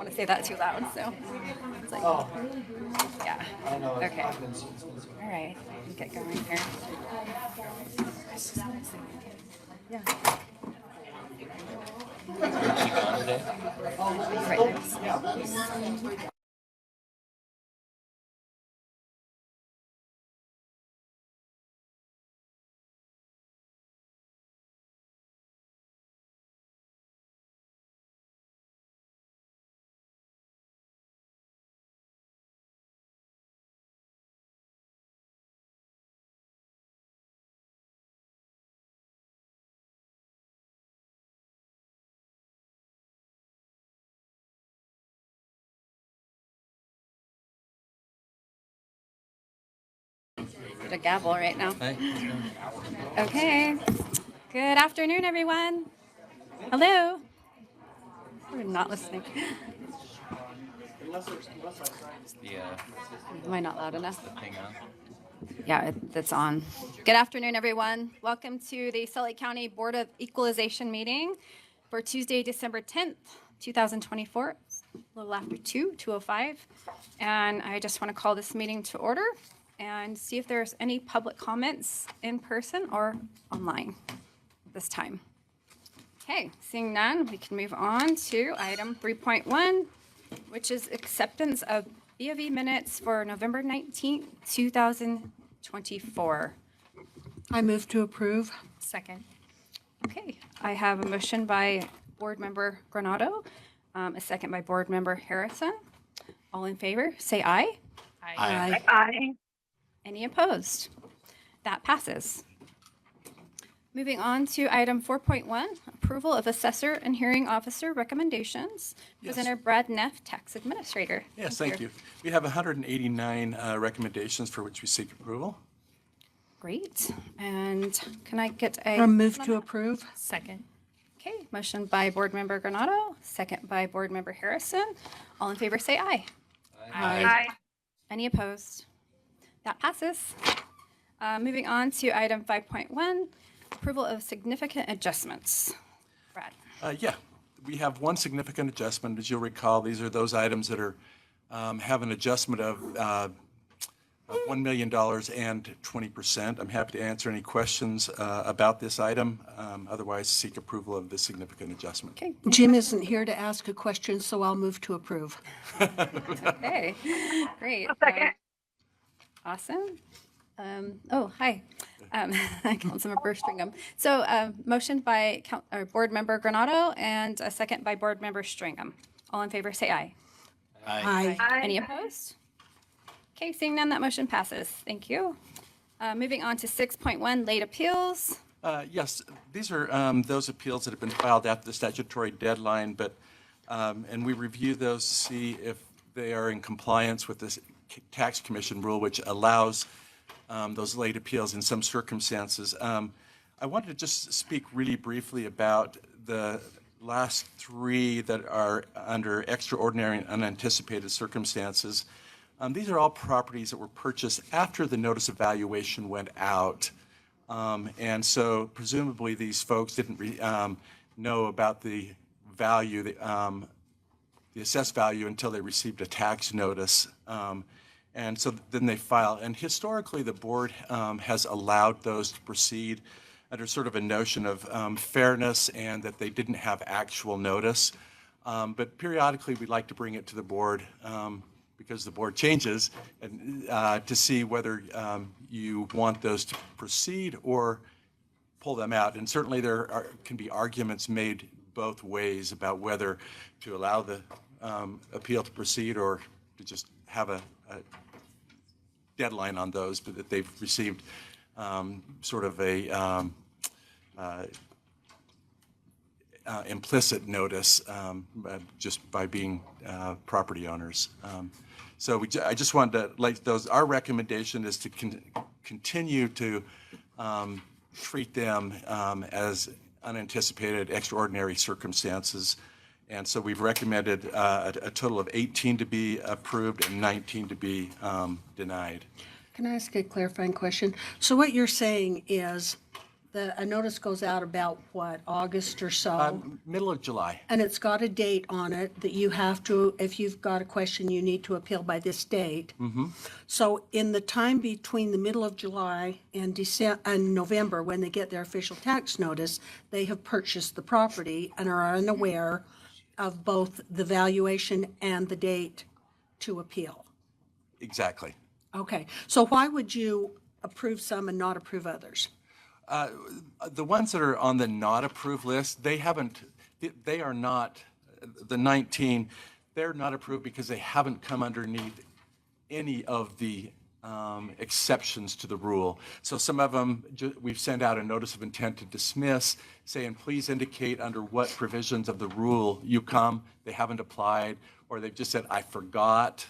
want to say that too loud, so it's like, yeah. Okay. All right, get going here. Yeah. Right. Get a gavel right now. Okay. Good afternoon, everyone. Hello. We're not listening. Am I not loud enough? Yeah, it's on. Good afternoon, everyone. Welcome to the Salt Lake County Board of Equalization meeting for Tuesday, December 10th, 2024. It's a little after 2:05. And I just want to call this meeting to order and see if there's any public comments in person or online at this time. Okay, seeing none, we can move on to item 3.1, which is acceptance of B of E minutes for November 19th, 2024. I move to approve. Second. Okay, I have a motion by Board Member Granado, a second by Board Member Harrison. All in favor, say aye. Aye. Aye. Any opposed? That passes. Moving on to item 4.1, approval of assessor and hearing officer recommendations. Yes. Presenter Brad Neff, tax administrator. Yes, thank you. We have 189 recommendations for which we seek approval. Great. And can I get I move to approve. Second. Okay, motion by Board Member Granado, second by Board Member Harrison. All in favor, say aye. Aye. Any opposed? That passes. Moving on to item 5.1, approval of significant adjustments. Brad. Yeah, we have one significant adjustment. As you'll recall, these are those items that are have an adjustment of $1 million and 20%. I'm happy to answer any questions about this item. Otherwise, seek approval of this significant adjustment. Okay. Jim isn't here to ask a question, so I'll move to approve. Okay. Great. Second. Awesome. Hi. Councilmember Stringham. So motion by Board Member Granado and a second by Board Member Stringham. All in favor, say aye. Aye. Any opposed? Okay, seeing none, that motion passes. Thank you. Moving on to 6.1, late appeals. Yes, these are those appeals that have been filed after the statutory deadline, but and we review those to see if they are in compliance with this tax commission rule, which allows those late appeals in some circumstances. I wanted to just speak really briefly about the last three that are under extraordinary and unanticipated circumstances. These are all properties that were purchased after the notice of valuation went out. And so presumably these folks didn't know about the value, the assessed value, until they received a tax notice. And so then they file. And historically, the board has allowed those to proceed under sort of a notion of fairness and that they didn't have actual notice. But periodically, we'd like to bring it to the board because the board changes, and to see whether you want those to proceed or pull them out. And certainly there can be arguments made both ways about whether to allow the appeal to proceed or to just have a deadline on those, but that they've received sort of a implicit notice just by being property owners. So I just wanted to let those, our recommendation is to continue to treat them as unanticipated, extraordinary circumstances. And so we've recommended a total of 18 to be approved and 19 to be denied. Can I ask a clarifying question? So what you're saying is a notice goes out about what, August or so? Middle of July. And it's got a date on it that you have to, if you've got a question, you need to appeal by this date. So in the time between the middle of July and November, when they get their official tax notice, they have purchased the property and are unaware of both the valuation and the date to appeal. Exactly. Okay, so why would you approve some and not approve others? The ones that are on the not approved list, they are not, the 19, they're not approved because they haven't come underneath any of the exceptions to the rule. So some of them, we've sent out a notice of intent to dismiss, saying, please indicate under what provisions of the rule you come. They haven't applied, or they've just said, I forgot,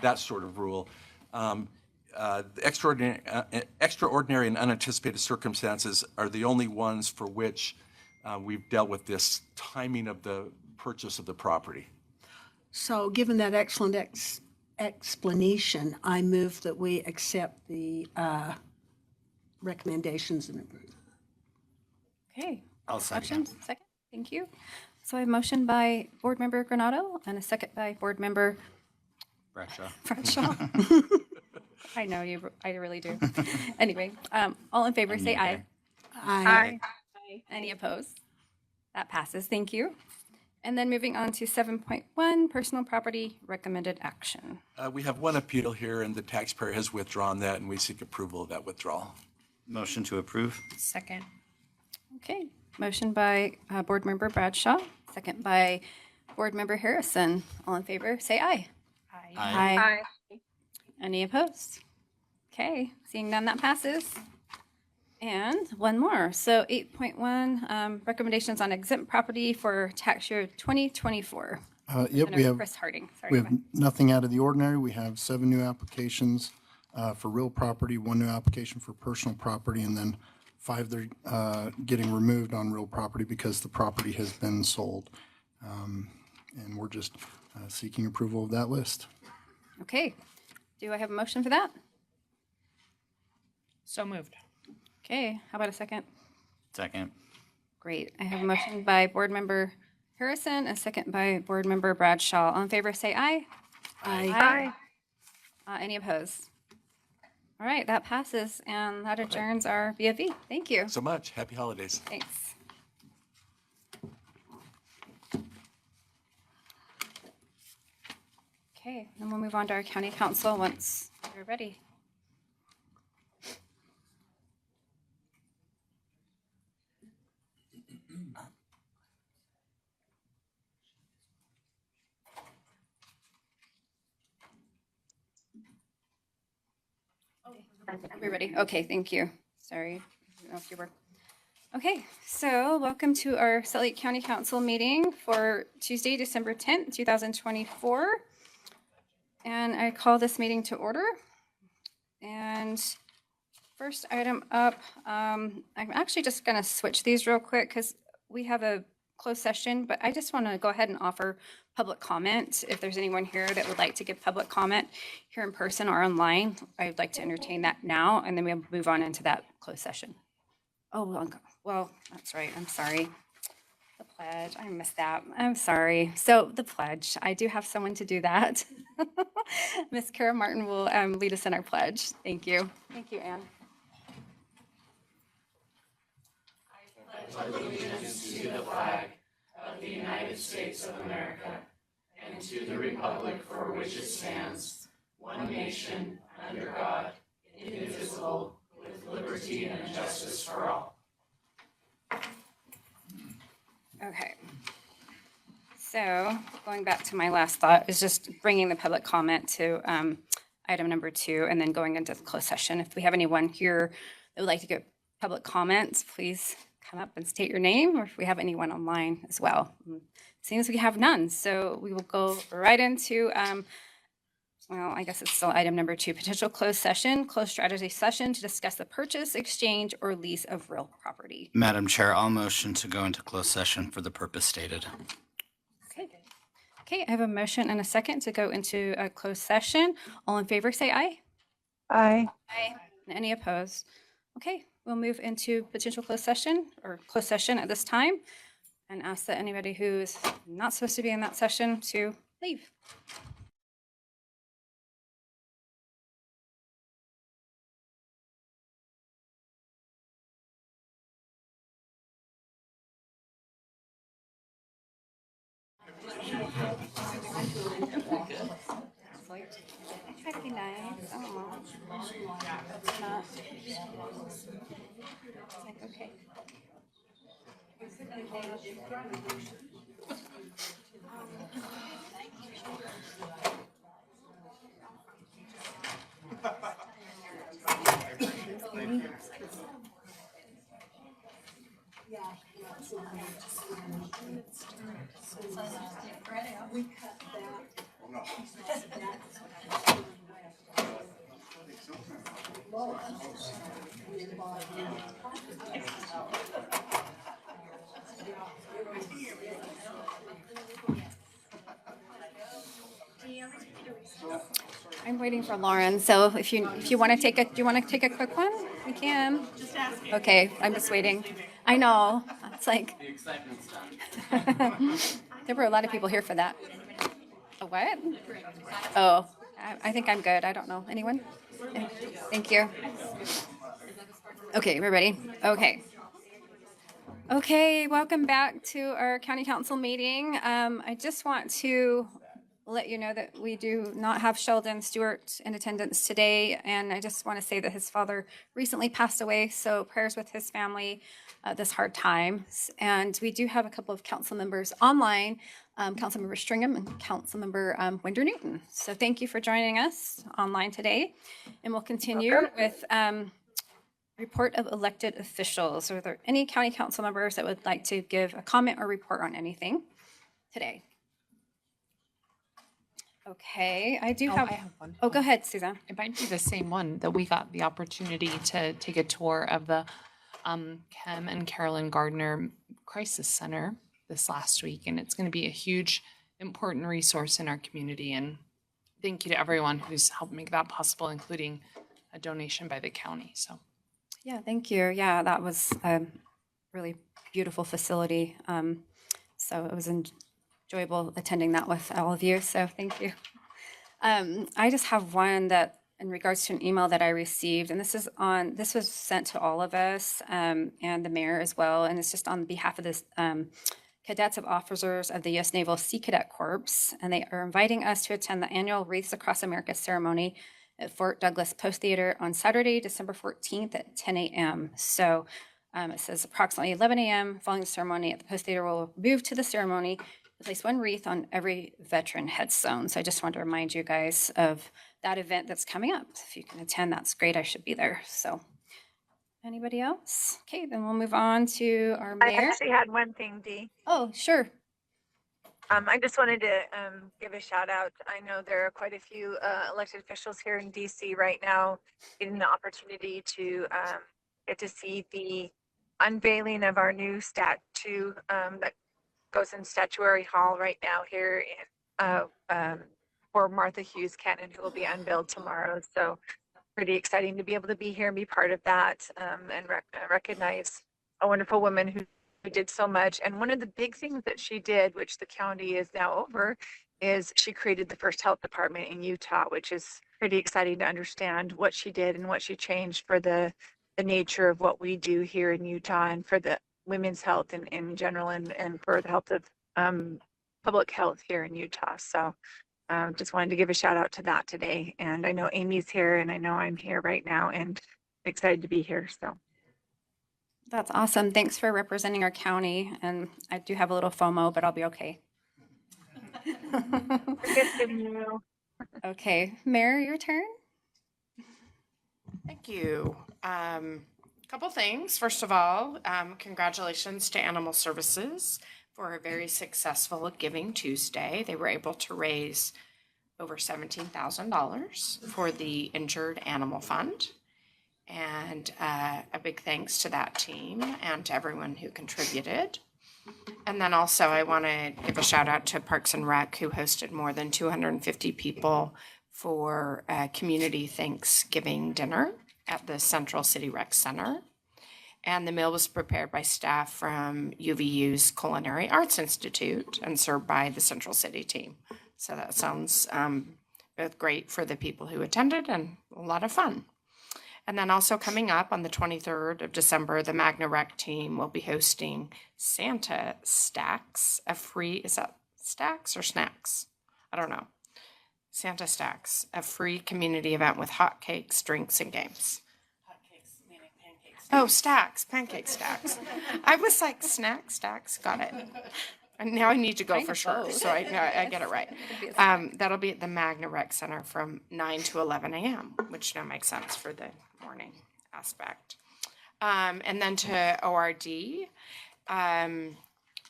that sort of rule. The extraordinary and unanticipated circumstances are the only ones for which we've dealt with this timing of the purchase of the property. So given that excellent explanation, I move that we accept the recommendations and approve. Okay. I'll second. Second. Thank you. So I have a motion by Board Member Granado and a second by Board Member Bradshaw. I know you, I really do. Anyway, all in favor, say aye. Aye. Any opposed? That passes. Thank you. And then moving on to 7.1, personal property recommended action. We have one appeal here, and the taxpayer has withdrawn that, and we seek approval of that withdrawal. Motion to approve. Second. Okay. Motion by Board Member Bradshaw, second by Board Member Harrison. All in favor, say aye. Aye. Any opposed? Okay, seeing none, that passes. And one more. So 8.1, recommendations on exempt property for tax year 2024. Yep, And we have, Chris Harding. Sorry. we go have ahead. nothing out of the ordinary. We have 7 new applications for real property, 1 new application for personal property, and then 5 that are getting removed on real property because the property has been sold. And we're just seeking approval of that list. Okay. Do I have a motion for that? So moved. Okay. How about a second? Second. Great. I have a motion by Board Member Harrison, a second by Board Member Bradshaw. All in favor, say aye. Aye. Any opposed? All right, that passes, and that adjourns our BFE. Thank you. So much. Happy holidays. Thanks. Okay, then we'll move on to our county council once we're ready. We're ready. Okay, thank you. Sorry, I don't know if you were. Okay, so welcome to our Salt Lake County Council meeting for Tuesday, December 10th, 2024. And I call this meeting to order. And first item up, I'm actually just going to switch these real quick because we have a closed session, but I just want to go ahead and offer public comment. If there's anyone here that would like to give public comment here in person or online, I'd like to entertain that now, and then we'll move on into that closed session. Oh, well, that's right. I'm sorry. The pledge. I missed that. I'm sorry. So the pledge. I do have someone to do that. Miss Kara Martin will lead us in our pledge. Thank you. Thank you, Anne. Okay. So going back to my last thought is just bringing the public comment to item number 2 and then going into the closed session. If we have anyone here that would like to give public comments, please come up and state your name, or if we have anyone online as well. Seems we have none, so we will go right into, well, I guess it's still item number 2, potential closed session, closed strategy session to discuss the purchase, exchange, or lease of real property. Madam Chair, I'll motion to go into closed session for the purpose stated. Okay. Okay, I have a motion and a second to go into a closed session. All in favor, say aye. Aye. Aye. Any opposed? Okay, we'll move into potential closed session at this time and ask that anybody who's not supposed to be in that session to leave. That'd be nice. Oh, it's not. It's like, okay. I'm waiting for Lauren, so if you want to take a, do you want to take a quick one? We can. Just ask me. Okay, I'm just waiting. I know, it's like. The excitement's done. There were a lot of people here for that. A what? Oh, I think I'm good. I don't know. Anyone? Thank you. Okay, we're ready. Okay. Okay, welcome back to our county council meeting. I just want to let you know that we do not have Sheldon Stewart in attendance today, and I just want to say that his father recently passed away, so prayers with his family this hard time. And we do have a couple of council members online, Councilmember Stringham and Councilmember Winder Newton. So thank you for joining us online today, and we'll continue with report of elected officials. Are there any county council members that would like to give a comment or report on anything today? Okay, I do have. I have one. Oh, go ahead, Suzanne. It might be the same one that we got the opportunity to take a tour of the Kem and Carolyn Gardner Crisis Center this last week. And it's going to be a huge, important resource in our community. And thank you to everyone who's helped make that possible, including a donation by the county. So, Yeah, thank you. Yeah, that was a really beautiful facility. So it was enjoyable attending that with all of you. So thank you. I just have one that in regards to an email that I received, and this was sent to all of us and the mayor as well. And it's just on behalf of this cadets of officers of the U.S. Naval Sea Cadet Corps. And they are inviting us to attend the annual Wreaths Across America ceremony at Fort Douglas Post Theater on Saturday, December 14th at 10 a.m. So it says approximately 11 a.m. following the ceremony at the Post Theater, we'll move to the ceremony, place one wreath on every veteran headstone. So I just want to remind you guys of that event that's coming up. If you can attend, that's great. I should be there. So anybody else? Okay, then we'll move on to our I mayor. actually had one thing, Dee. Oh, sure. I just wanted to give a shout out. I know there are quite a few elected officials here in DC right now getting the opportunity to get to see the unveiling of our new statue that goes in Statuary Hall right now here in, for Martha Hughes Cannon, who will be unveiled tomorrow. So pretty exciting to be able to be here and be part of that and recognize a wonderful woman who did so much. And one of the big things that she did, which the county is now over, is she created the first health department in Utah, which is pretty exciting to understand what she did and what she changed for the nature of what we do here in Utah and for the women's health in general and for the health of public health here in Utah. So just wanted to give a shout out to that today. And I know Amy's here and I know I'm here right now and excited to be here. So. That's awesome. Thanks for representing our county. And I do have a little FOMO, but I'll be okay. Okay, Mayor, your turn. Thank you. Couple things. First of all, congratulations to Animal Services for a very successful Giving Tuesday. They were able to raise over $17,000 for the Injured Animal Fund. And a big thanks to that team and to everyone who contributed. And then also I want to give a shout out to Parks and Rec, who hosted more than 250 people for a community Thanksgiving dinner at the Central City Rec Center. And the meal was prepared by staff from UVU's Culinary Arts Institute and served by the Central City team. So that sounds both great for the people who attended and a lot of fun. And then also coming up on the 23rd of December, the Magna Rec team will be hosting Santa Stacks, is that stacks or snacks? I don't know. Santa Stacks, a free community event with hot cakes, drinks, and games. Oh, stacks, pancake stacks. I was like, stacks, got it. And now I need to go Kind for of sure, both. so I get it right. be a snack. That'll be at the Magna Rec Center from 9 to 11 a.m., which now makes sense for the morning aspect. And then to ORD,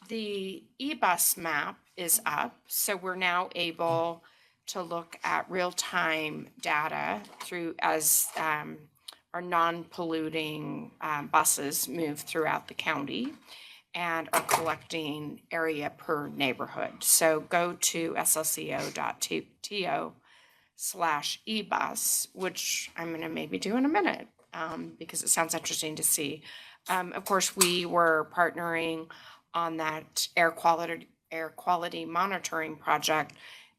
the e-bus map is up, so we're now able to look at real-time data through as our non-polluting buses move throughout the county and are collecting area per neighborhood. So go to slco.to/ebus, which I'm going to maybe do in a minute because it sounds interesting to see. Of course, we were partnering on that air quality monitoring project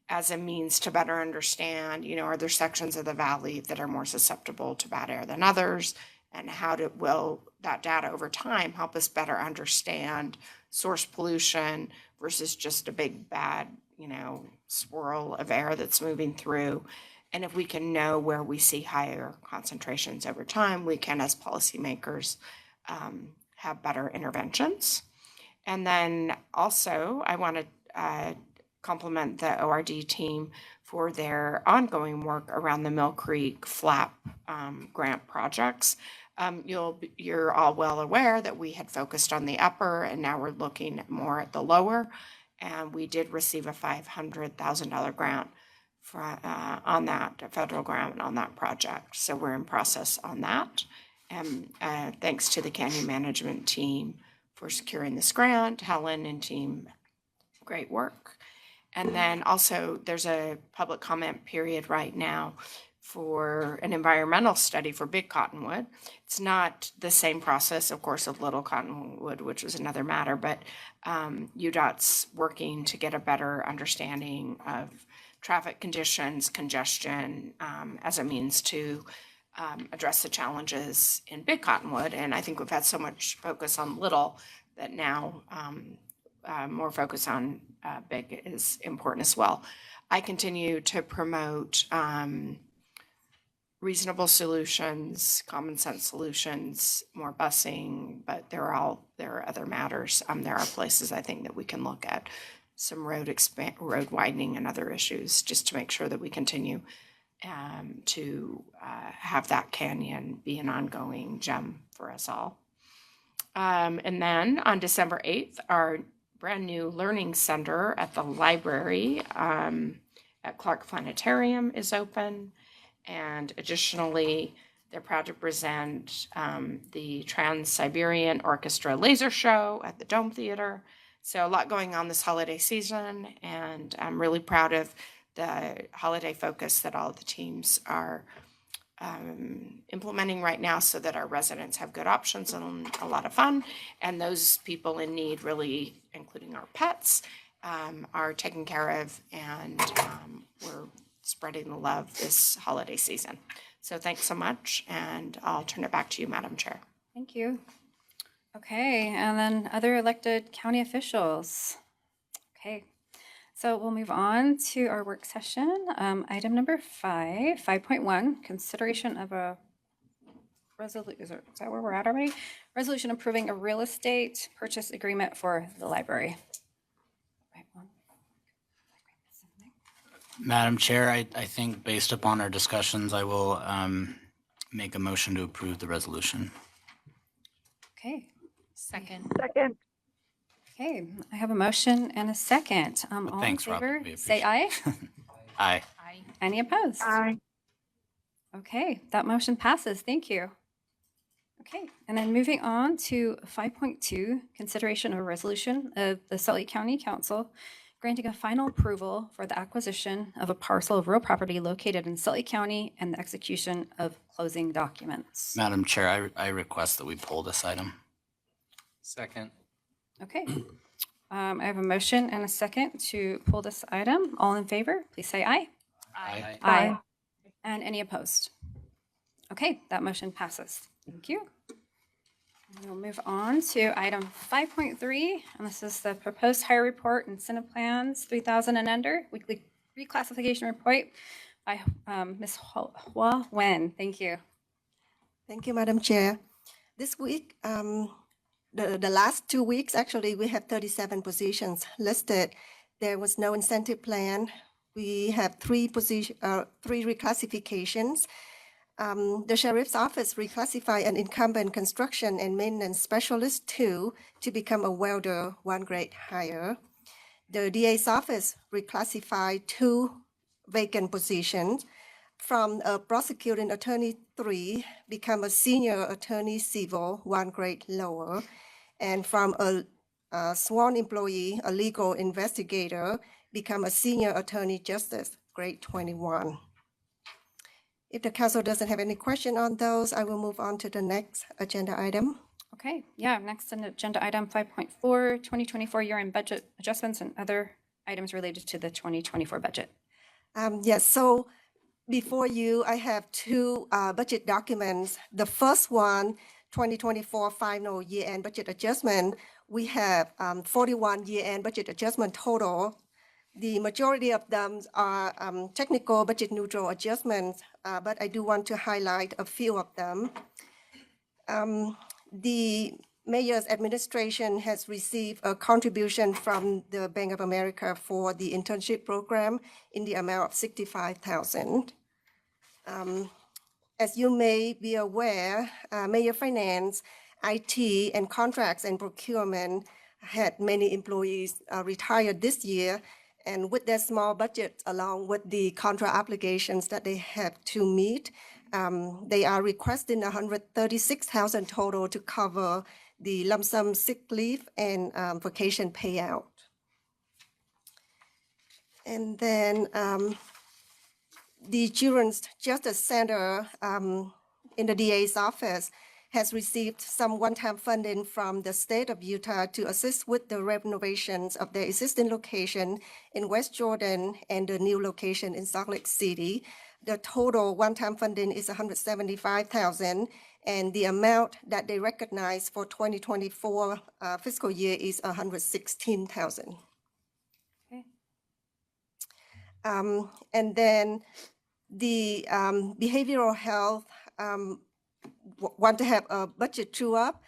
as a means to better understand, are there sections of the valley that are more susceptible to bad air than others? And will that data over time help us better understand source pollution versus just a big bad, swirl of air that's moving through? And if we can know where we see higher concentrations over time, we can, as policymakers, have better interventions. And then also, I want to compliment the ORD team for their ongoing work around the Mill Creek FLAP grant projects. You're all well aware that we had focused on the upper and now we're looking more at the lower. And we did receive a $500,000 grant on that, a federal grant on that project. So we're in process on that. And thanks to the Canyon Management team for securing this grant. Helen and team, great work. And then also there's a public comment period right now for an environmental study for Big Cottonwood. It's not the same process, of course, of Little Cottonwood, which is another matter, but UDOT's working to get a better understanding of traffic conditions, congestion, as a means to address the challenges in Big Cottonwood. And I think we've had so much focus on Little that now more focus on Big is important as well. I continue to promote reasonable solutions, common sense solutions, more busing, but there are other matters. There are places I think that we can look at some road widening and other issues just to make sure that we continue to have that canyon be an ongoing gem for us all. And then on December 8th, our brand new learning center at the library at Clark Planetarium is open. And additionally, they're proud to present the Trans-Siberian Orchestra Laser Show at the Dome Theater. So a lot going on this holiday season, and I'm really proud of the holiday focus that all of the teams are implementing right now so that our residents have good options and a lot of fun. And those people in need, really, including our pets, are taken care of, and we're spreading the love this holiday season. So thanks so much, and I'll turn it back to you, Madam Chair. Thank you. Okay, and then other elected county officials. Okay, so we'll move on to our work session. Item number 5.1, consideration of a resolution. Is that where we're at already? Resolution approving a real estate purchase agreement for the library. Madam Chair, I think based upon our discussions, I will make a motion to approve the resolution. Okay. Second. Second. Okay, I have a motion and a second. All thanks, in Rob. favor, We say appreciate aye. Aye. Any opposed? Aye. Okay, that motion passes. Thank you. Okay, and then moving on to 5.2, consideration of a resolution of the Salt Lake County Council granting a final approval for the acquisition of a parcel of real property located in Salt Lake County and the execution of closing documents. Madam Chair, I request that we pull this item. Second. Okay. I have a motion and a second to pull this item. All in favor, please say aye. Aye. Aye. And any opposed? Okay, that motion passes. Thank you. We'll move on to item 5.3, and this is the proposed hire report, incentive plans, 3,000 and under, weekly reclassification report by Ms. Hua Wen. Thank you. Thank you, Madam Chair. This week, the last 2 weeks, actually, we have 37 positions listed. There was no incentive plan. We have three reclassifications. The Sheriff's Office reclassified an incumbent construction and maintenance specialist 2 to become a welder 1 grade higher. The DA's office reclassified 2 vacant positions from a prosecuting attorney 3 become a senior attorney civil 1 grade lower, and from a sworn employee, a legal investigator, become a senior attorney justice grade 21. If the council doesn't have any question on those, I will move on to the next agenda item. Okay, yeah, next on agenda item 5.4, 2024 year-end budget adjustments and other items related to the 2024 budget. Yes, so before you, I have 2 budget documents. The first one, 2024 final year-end budget adjustment, we have 41 year-end budget adjustment total. The majority of them are technical budget neutral adjustments, but I do want to highlight a few of them. The Mayor's administration has received a contribution from the Bank of America for the internship program in the amount of $65,000. As you may be aware, Mayor Finance, IT, and contracts and procurement had many employees retired this year, and with their small budget, along with the contract obligations that they have to meet, they are requesting $136,000 total to cover the lump sum sick leave and vacation payout. And then the Children's Justice Center in the DA's office has received some one-time funding from the state of Utah to assist with the renovations of their existing location in West Jordan and the new location in Salt Lake City. The total one-time funding is $175,000, and the amount that they recognize for 2024 fiscal year is $116,000. Okay. And then the behavioral health want to have a budget true-up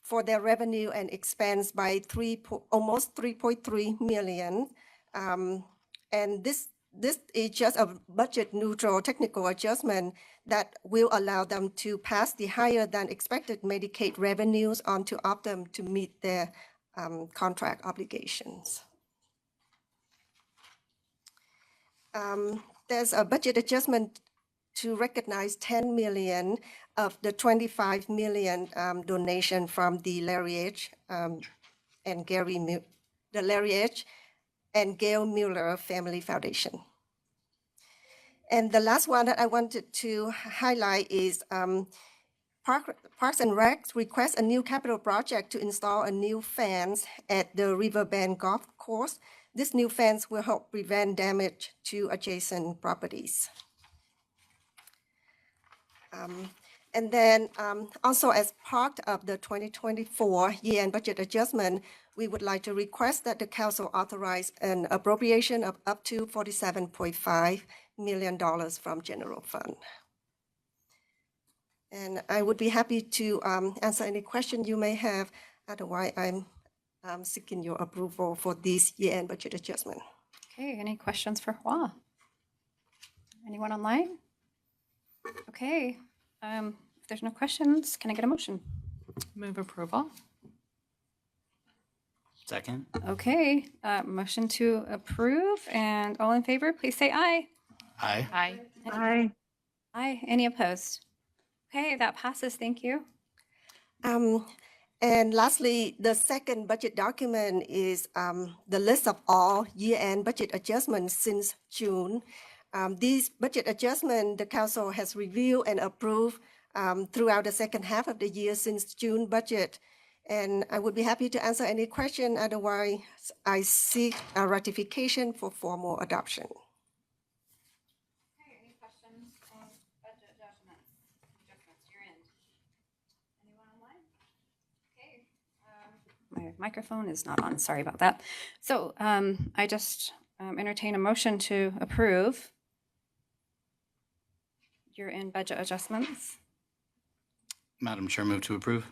for their revenue and expense by almost $3.3 million. And this is just a budget neutral technical adjustment that will allow them to pass the higher than expected Medicaid revenues on to Optum to meet their contract obligations. There's a budget adjustment to recognize 10 million of the 25 million donation from the Larry H. And Gail Mueller Family Foundation. And the last one that I wanted to highlight is Parks and Recs request a new capital project to install a new fence at the Riverbend Golf Course. This new fence will help prevent damage to adjacent properties. And then also as part of the 2024 year-end budget adjustment, we would like to request that the council authorize an appropriation of up to $47.5 million from general fund. And I would be happy to answer any question you may have. Otherwise, I'm seeking your approval for this year-end budget adjustment. Okay, any questions for Hua? Anyone online? Okay, if there's no questions, can I get a motion? Move approval. Second. Okay, motion to approve, and all in favor, please say aye. Aye. Aye. Aye. Aye, any opposed? Okay, that passes, thank you. And lastly, the second budget document is the list of all year-end budget adjustments since June. These budget adjustments, the council has reviewed and approved throughout the second half of the year since June budget. And I would be happy to answer any question. Otherwise, I seek a ratification for formal adoption. Okay, any questions on budget adjustments? Adjustments, your end. Anyone online? Okay. My microphone is not on, sorry about that. So I just entertain a motion to approve year-end budget adjustments. Madam Chair, move to approve.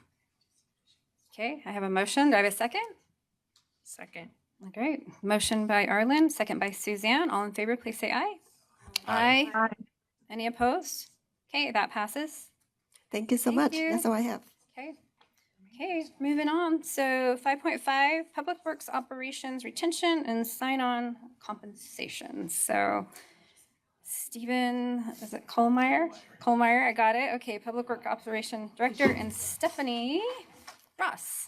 Okay, I have a motion. Do I have a second? Second. Great. Motion by Arlen, second by Suzanne. All in favor, please say aye. Aye. Aye. Any opposed? Okay, that passes. Thank you so Thank much. you. That's all I have. Okay. Okay, moving on. So 5.5, Public Works Operations Retention and Sign-On Compensation. So Stephen, is it Kohlmeyer? Kohlmeyer, I got it. Okay, Public Work Operation Director, and Stephanie Ross.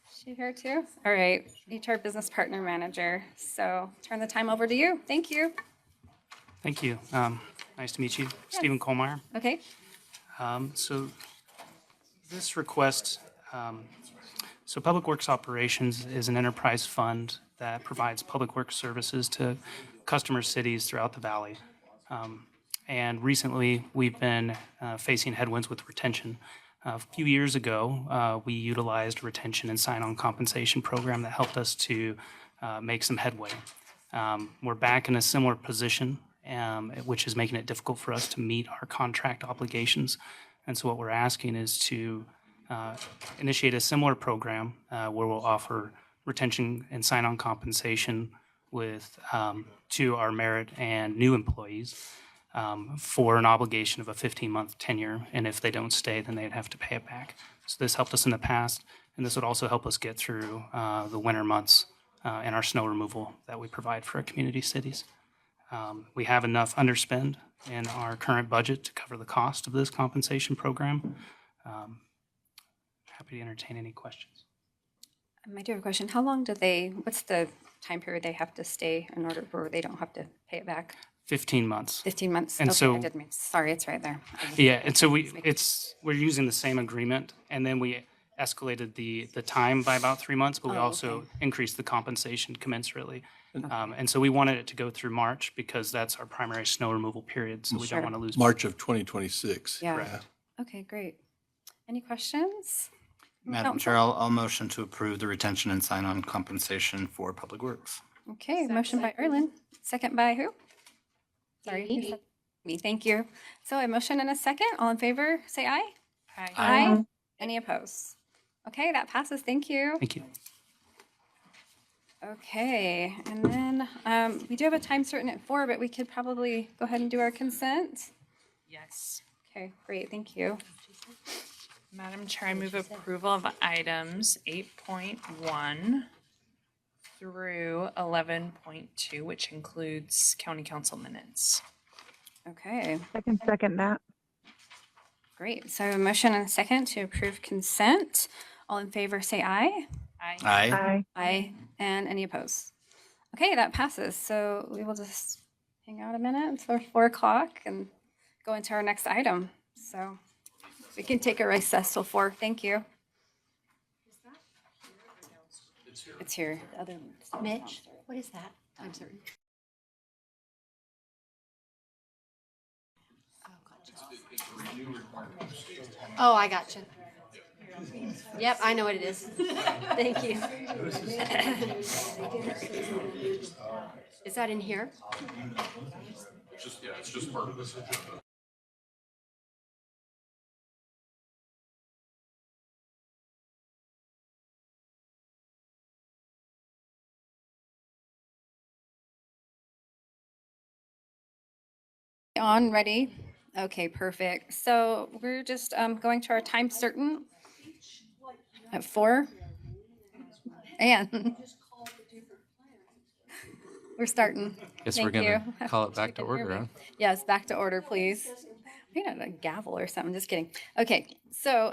Is she here too? All right, HR Business Partner Manager. So turn the time over to you. Thank you. Thank you. Nice to meet you, Stephen Kohlmeyer. Okay. So this request, so Public Works Operations is an enterprise fund that provides public works services to customer cities throughout the valley. And recently, we've been facing headwinds with retention. A few years ago, we utilized a retention and sign-on compensation program that helped us to make some headway. We're back in a similar position, which is making it difficult for us to meet our contract obligations. And so what we're asking is to initiate a similar program where we'll offer retention and sign-on compensation with to our merit and new employees for an obligation of a 15-month tenure. And if they don't stay, then they'd have to pay it back. So this helped us in the past, and this would also help us get through the winter months and our snow removal that we provide for our community cities. We have enough underspend in our current budget to cover the cost of this compensation program. Happy to entertain any questions. I do have a question. How long do what's the time period they have to stay in order where they don't have to pay it back? 15 months. 15 months? And Okay, so- I did miss. Sorry, it's right there. Yeah, and so we're using the same agreement, and then we escalated the time by about 3 months, but we Oh, also okay. increased the compensation commensurately. And so we wanted it to go through March because that's our primary snow removal period, so we Sure. don't want to lose. March of 2026. Yeah. Okay, great. Any questions? Madam Chair, I'll motion to approve the retention and sign-on compensation for Public Works. Okay, motion by Erlin, second by who? Sorry. who said- Me, thank you. So a motion and a second. All in favor, say aye. Aye. Aye. Any opposed? Okay, that passes. Thank you. Thank you. Okay, and then we do have a time certain at 4, but we could probably go ahead and do our consent. Yes. Okay, great, thank you. Madam Chair, I move approval of items 8.1 through 11.2, which includes county council minutes. Okay, Second that. great. So a motion and a second to approve consent. All in favor, say aye. Aye. Aye. Aye. Aye. And any opposed? Okay, that passes. So we will just hang out a minute until 4 o'clock and go into our next item. So we can take a recess till 4. Thank you. It's here. The other Mitch, what is that? time certain. Oh, I got you. Yep, I know what it is. Thank you. Is that in here? On, ready? Okay, perfect. So we're just going to our time certain at 4. And we're starting. Guess Thank we're gonna you. call it back to You can hear order, me. huh? Yes, back to order, please. We need a gavel or something, just kidding. Okay, so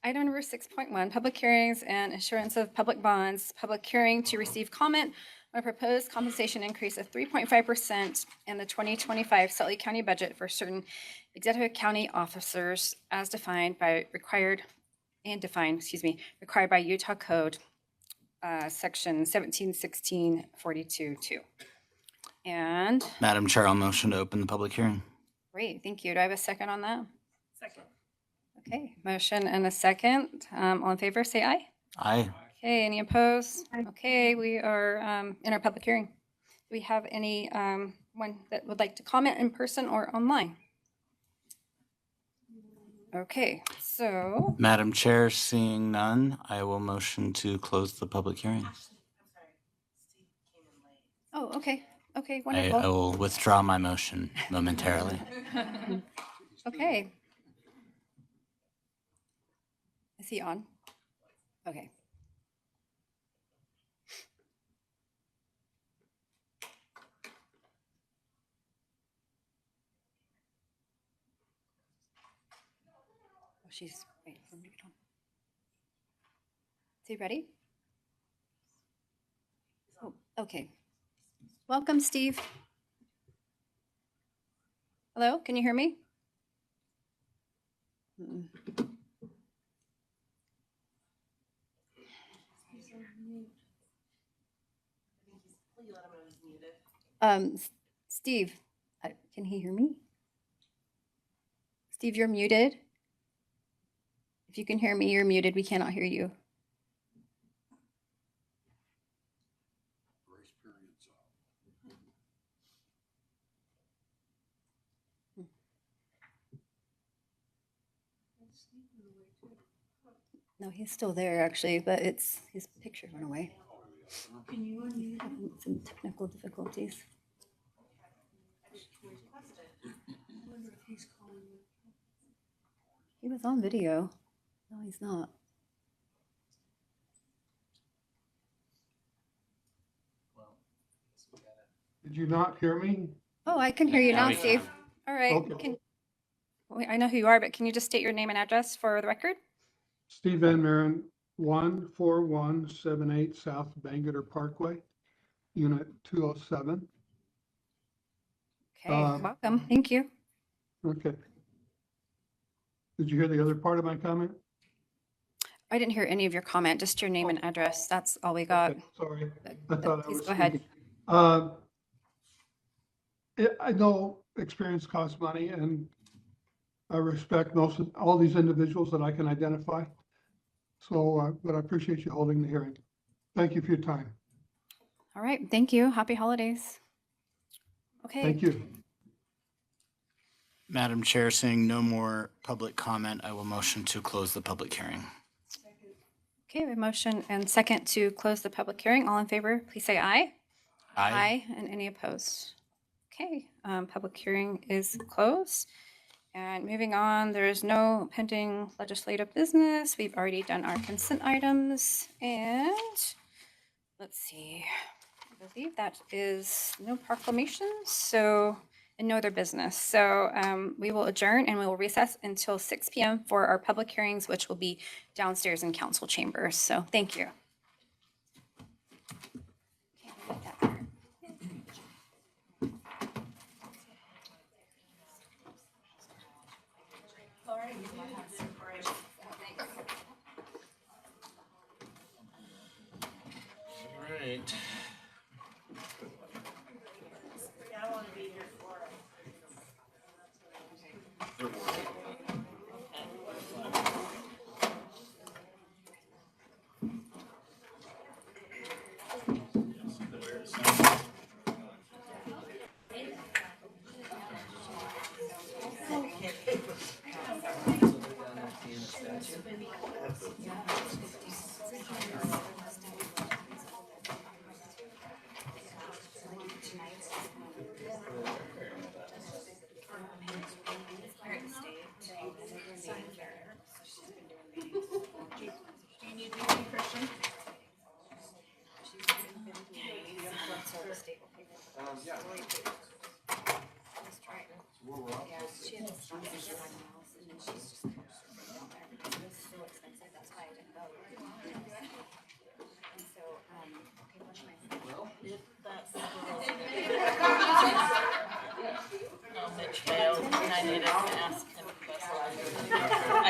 Item number 6.1, public hearings and issuance of public bonds. Public hearing to receive comment on a proposed compensation increase of 3.5% in the 2025 Salt Lake County budget for certain executive county officers as required by Utah Code, section 1716.42.2. And Madam Chair, I'll motion to open the public hearing. great, thank you. Do I have a second on that? Second. Okay, motion and a second. All in favor, say aye. Aye. Okay, any opposed? Okay, we are in our public hearing. Do we have any one that would like to comment in person or online? Okay, so, Madam Chair, seeing none, I will motion to close the public hearing. oh, okay, okay, I wonderful. will withdraw my motion momentarily. Okay. Is he on? Okay. Oh, she's, wait, let me get on. Is he ready? Oh, okay. Welcome, Steve. Hello, can you hear me? Mm-mm. Steve, can he hear me? Steve, you're muted. If you can hear me, you're muted. We cannot hear you. No, he's still there actually, but it's his picture went away. Can you unmute? Some technical difficulties. He was on video. No, he's not. Did you not hear me? Oh, I can hear you now, we Steve. can. All right. Okay. Wait, I know who you are, but can you just state your name and address for the record? Steve Van Maren, 14178 South Bangor Parkway, Unit 207. Okay, welcome. Thank you. Okay. Did you hear the other part of my comment? I didn't hear any of your comment, just your name and address. That's all we got. Okay, sorry. I But thought I please was go ahead. speaking. I know experience costs money, and I respect all these individuals that I can identify. So, but I appreciate you holding the hearing. Thank you for your time. All right, thank you. Happy holidays. Okay. Thank you. Madam Chair, seeing no more public comment, I will motion to close the public hearing. Okay, we have a motion and second to close the public hearing. All in favor, please say aye. Aye. And any opposed? Okay, public hearing is closed. And moving on, there is no pending legislative business. We've already done our consent items. And let's see, I believe that is no proclamations, so, and no other business. So we will adjourn and we will recess until 6 p.m. for our public hearings, which will be downstairs in council chambers. So thank you. Okay, we'll leave that there. Right.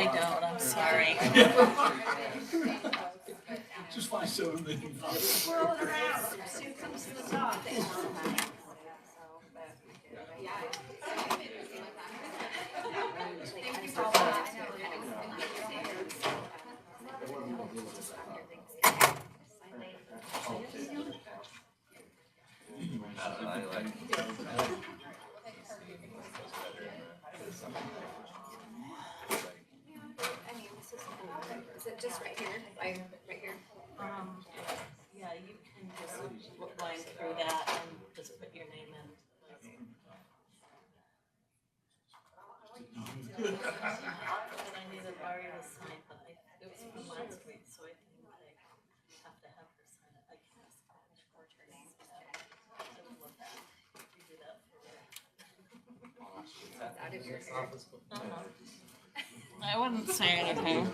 I don't, I'm sorry. Just find 7 million. Is it just right here? Right here? Yeah, you can just line through that and just put your name in. And I need a Laurie to sign, but it was from last week, so I think I have to have her sign it. I can't forge her name. I would love that. You do that for me. Out of your hair. I wouldn't say anything.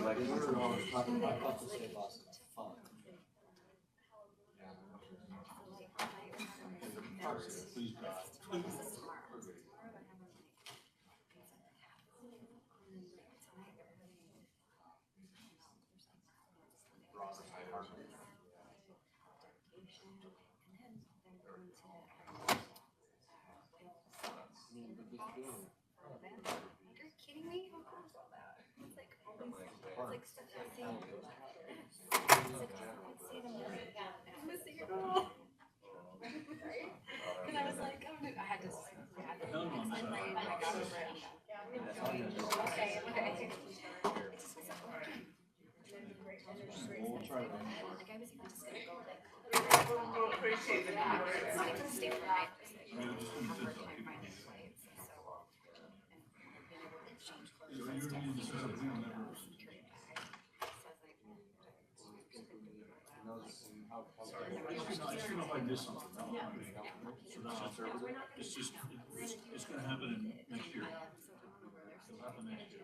You're kidding me? How cool is all that? It's like stuff I've seen. I'm missing your girl. And I was like, oh, I had to. I got over it. Okay, okay. We'll try to. Like I was even just gonna go like. We'll appreciate the it's not even stay overnight. Just like have her time finding flights. So and being able to change clothes and stuff. Carry a bag. So I was like, It's gonna like this something. It's just, it's gonna happen next year. It'll happen next year.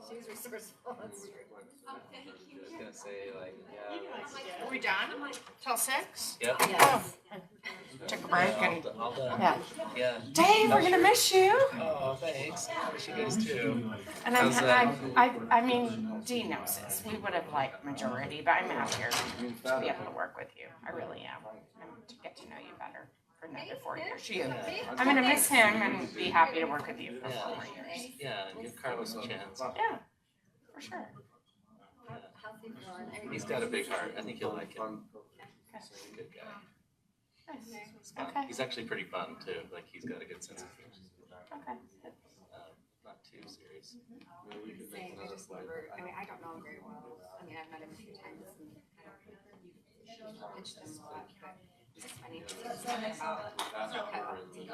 She's resourceful. That's true. Oh, thank you. I was gonna say, like, yeah. Are we done? Till 6? Yep. Oh. Took a break and, All done. yeah. Yeah. Dave, we're gonna miss you. Oh, thanks. I wish you guys too. And I mean, Dee knows this. We would have liked majority, but I'm out here to be able to work with you. I really am. And to get to know you better for another 4 years. I'm gonna miss him and be happy to work with you for 4 more years. Yeah, and give Carlos a chance. Yeah, for sure. He's got a big heart. I think you'll like him. He's a good guy. Nice. Okay. He's actually pretty fun too. Like he's got a good sense of humor. Okay. Not too serious. Same. I just never. I mean, I don't know him very well. I mean, I've met him a few times and you've pitched him a lot, but it's just funny. He's talking about DEI.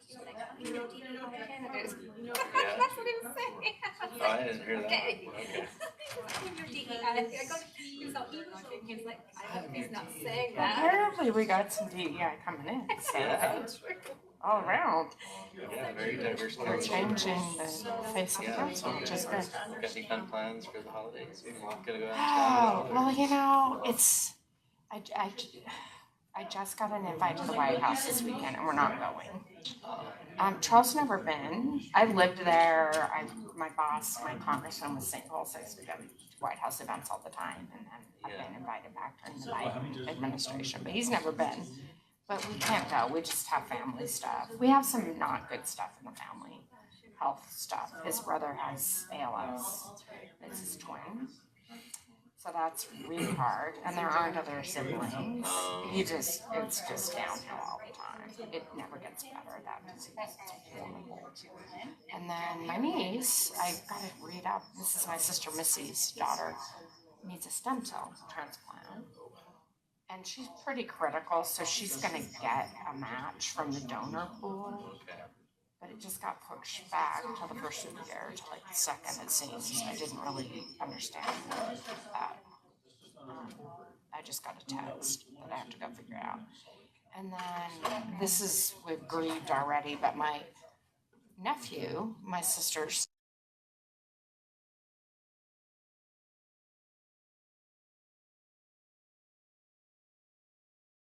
She's like, oh, you know DEI candidates. That's what he was saying. Oh, I didn't hear that. Okay. Okay. You're DEI. I go, he was all looking. He's like, I hope he's not saying that. Apparently we got some DEI coming in. So Yeah. all around. Yeah, very diverse. They're changing the face of the council, which is good. Got any fun plans for the holidays? You gonna go out Oh, of town? well, you know, it's, I just got an invite to the White House this weekend and we're not going. Charles never been. I lived there. My boss, my congressman was St. Paul, so I used to go to White House events all the time. And then I've been invited back during the Biden administration, but he's never been. But we can't go. We just have family stuff. We have some not good stuff in the family, health stuff. His brother has ALS. It's his twin. So that's really hard. And there aren't other siblings. It's just downhill all the time. It never gets better. That disease is horrible. And then my niece, I got to read up. This is my sister Missy's daughter, needs a stem cell transplant. And she's pretty critical, so she's gonna get a match from the donor pool. But it just got pushed back till the first of the year, to like the second it seems. I didn't really understand that. I just got a text that I have to go figure out. And then we've grieved already, but my nephew, my sister's